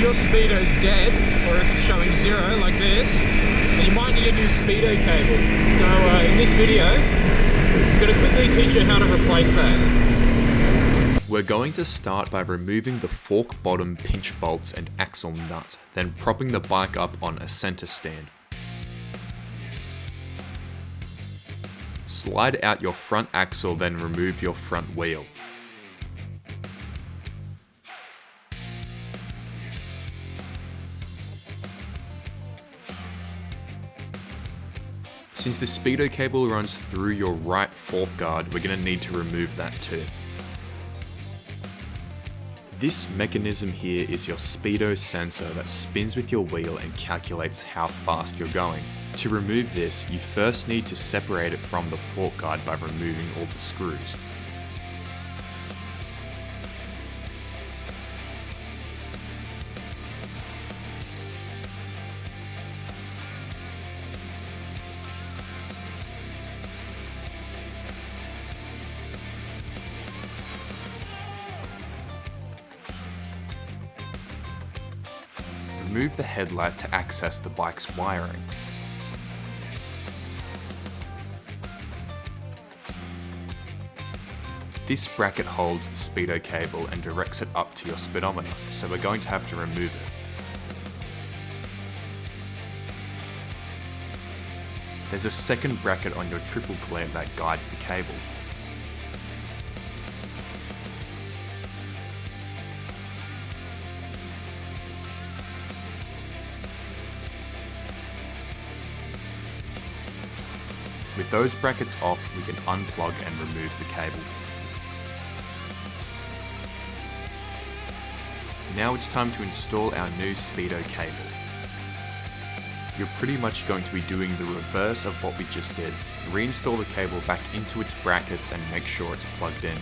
your Speedo's dead, or if it's showing 0 like this, then you might need a new Speedo cable. So in this video, I'm going to quickly teach you how to replace that. We're going to start by removing the fork bottom pinch bolts and axle nut, then propping the bike up on a center stand. Slide out your front axle, then remove your front wheel. Since the Speedo cable runs through your right fork guard, we're going to need to remove that too. This mechanism here is your Speedo sensor that spins with your wheel and calculates how fast you're going. To remove this, you first need to separate it from the fork guard by removing all the screws. Remove the headlight to access the bike's wiring. This bracket holds the Speedo cable and directs it up to your speedometer, so we're going to have to remove it. There's a second bracket on your triple clamp that guides the cable. With those brackets off, we can unplug and remove the cable. Now it's time to install our new Speedo cable. You're pretty much going to be doing the reverse of what we just did. Reinstall the cable back into its brackets and make sure it's plugged in.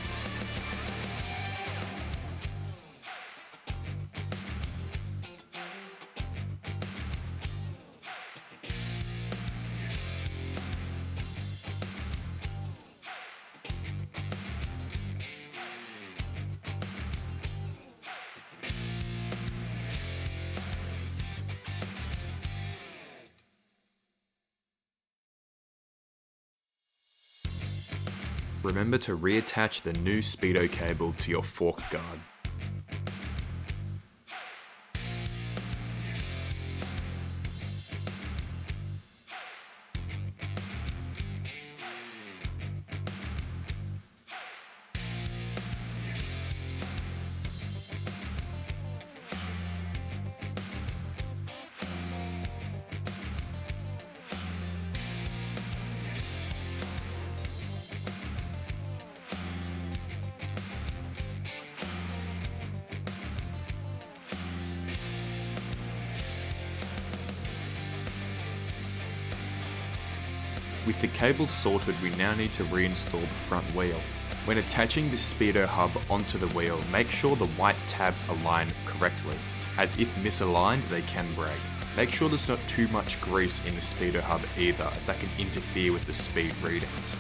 Remember to reattach the new Speedo cable to your fork guard. With the cable sorted, we now need to reinstall the front wheel. When attaching the Speedo hub onto the wheel, make sure the white tabs align correctly, as if misaligned they can break. Make sure there's not too much grease in the Speedo hub either, as that can interfere with the speed readings.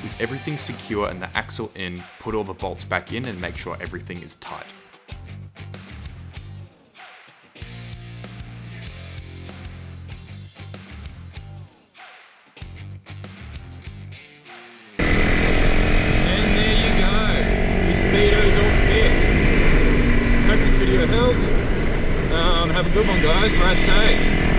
With everything secure and the axle in, put all the bolts back in and make sure everything is tight. And there you go, your Speedo's all fixed. Hope this video helped. Have a good one guys, drive safe.